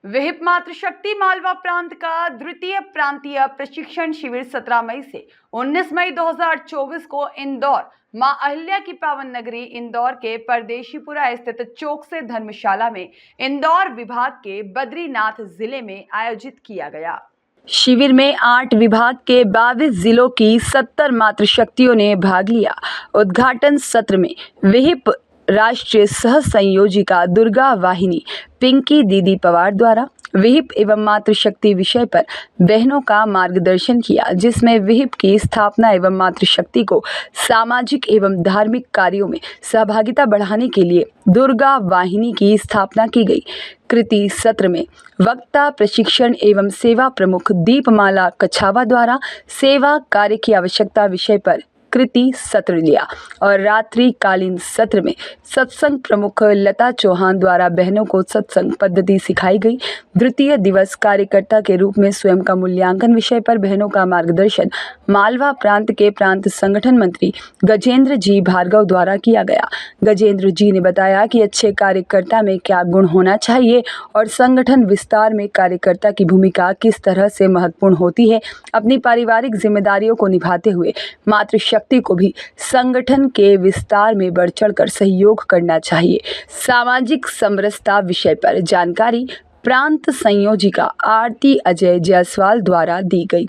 विहिप मातृशक्ति मालवा प्रांत का द्वितीय प्रांतीय प्रशिक्षण शिविर 17 मई से 19 मई 2024 को इंदौर मां अहिल्या की पावन नगरी इंदौर के परदेशीपुरा स्थित चौकसे धर्मशाला में इंदौर विभाग के बद्रीनाथ जिले में आयोजित किया गया। शिविर में 8 विभाग के 22 जिलों की 70 मातृशक्तियों ने भाग लिया। उद्घाटन सत्र में विहिप राष्ट्रीय सह संयोजिका दुर्गा वाहिनी पिंकी दीदी पवार द्वारा विहिप एवं मातृशक्ति विषय पर बहनों का मार्गदर्शन किया, जिसमें विहिप की स्थापना एवं मातृशक्ति को सामाजिक एवं धार्मिक कार्यों में सहभागिता बढ़ाने के लिए दुर्गा वाहिनी की स्थापना की गई। कृति सत्र में वक्ता प्रशिक्षण एवं सेवा प्रमुख दीपमाला कछावा द्वारा सेवा कार्य की आवश्यकता विषय पर कृति सत्र लिया और रात्रिकालीन सत्र में सत्संग प्रमुख लता चौहान द्वारा बहनों को सत्संग पद्धति सिखाई गई। द्वितीय दिवस कार्यकर्ता के रूप में स्वयं का मूल्यांकन विषय पर बहनों का मार्गदर्शन मालवा प्रांत के प्रांत संगठन मंत्री गजेंद्र जी भार्गव द्वारा किया गया। गजेंद्र जी ने बताया कि अच्छे कार्यकर्ता में क्या गुण होना चाहिए और संगठन विस्तार में कार्यकर्ता की भूमिका किस तरह से महत्वपूर्ण होती है। अपनी पारिवारिक जिम्मेदारियों को निभाते हुए मातृशक्ति को भी संगठन के विस्तार में बढ़ चढ़कर सहयोग करना चाहिए। सामाजिक समरसता विषय पर जानकारी प्रांत संयोजिका आरती अजय जायसवाल द्वारा दी गई,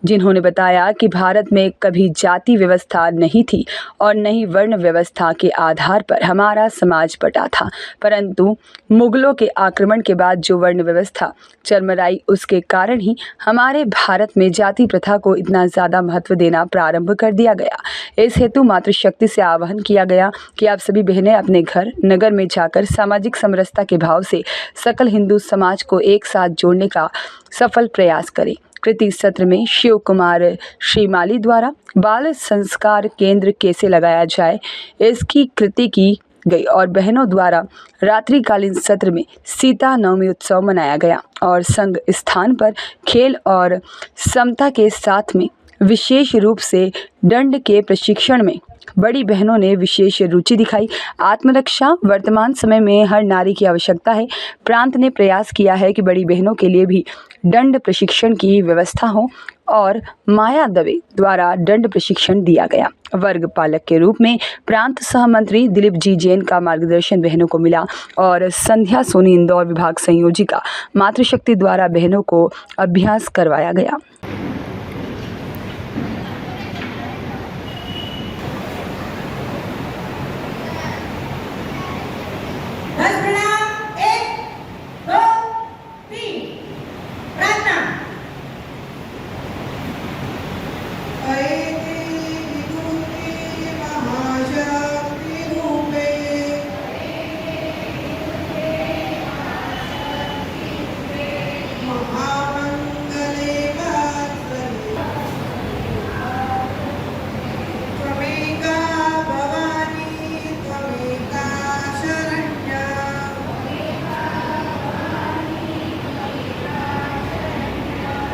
जिन्होंने बताया कि भारत में कभी जाति व्यवस्था नहीं थी और न ही वर्ण व्यवस्था के आधार पर हमारा समाज बटा था, परंतु मुगलों के आक्रमण के बाद जो वर्ण व्यवस्था चरमराई, उसके कारण ही हमारे भारत में जाति प्रथा को इतना ज़्यादा महत्व देना प्रारंभ कर दिया गया। इस हेतु मातृशक्ति से आह्वान किया गया कि आप सभी बहनें अपने घर नगर में जाकर सामाजिक समरसता के भाव से सकल हिंदू समाज को एक साथ जोड़ने का सफल प्रयास करें। कृति सत्र में शिव कुमार श्रीमाली द्वारा बाल संस्कार केंद्र कैसे लगाया जाए, इसकी कृति की गई और बहनों द्वारा रात्रिकालीन सत्र में सीता नवमी उत्सव मनाया गया और संघ स्थान पर खेल और समता के साथ में विशेष रूप से दंड के प्रशिक्षण में बड़ी बहनों ने विशेष रुचि दिखाई। आत्मरक्षा वर्तमान समय में हर नारी की आवश्यकता है। प्रांत ने प्रयास किया है कि बड़ी बहनों के लिए भी दंड प्रशिक्षण की व्यवस्था हो और माया दवे द्वारा दंड प्रशिक्षण दिया गया। वर्ग पालक के रूप में प्रांत सहमंत्री दिलीप जी जैन का मार्गदर्शन बहनों को मिला और संध्या सोनी इंदौर विभाग संयोजिका मातृशक्ति द्वारा बहनों को अभ्यास करवाया गया।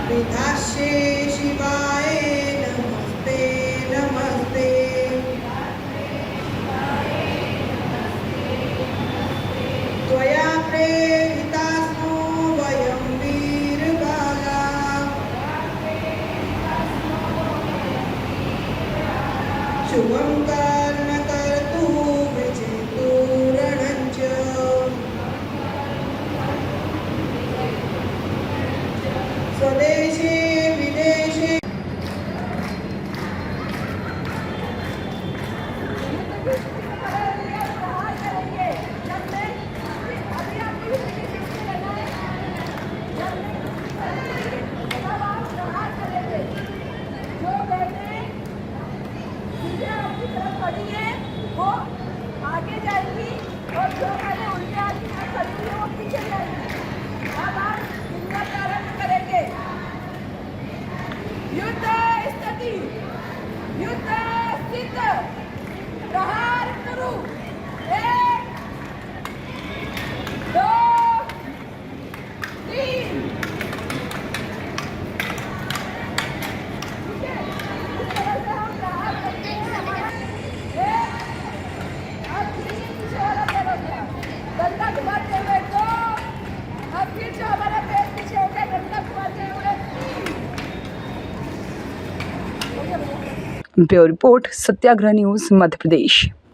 विधास्ये शिवाय नमस्ते नमस्ते। त्वया प्रेरितास्मो वयं वीरबाला। शुभं कर्म कर्तुः विजेतु रणं च। स्वदेशे विदेशे वो आगे जाएगी और जो मैंने उल्टे आदमी में खड़ी हुई है वो पीछे जाएगी। अब आप दुनिया प्रारंभ करेंगे। युद्ध स्थिति, युद्ध स्थित, प्रहार करो। 1 2 3। ठीक है, इस तरह से हम प्रहार करते हैं। हमारा अब पीछे वाला पैर हो गया, दंडा घुमाते हुए 2, अब फिर जो हमारा पेट पीछे हो गया गंदा कुआं से उड़े। ब्यूरो रिपोर्ट, सत्याग्रह न्यूज, मध्य प्रदेश।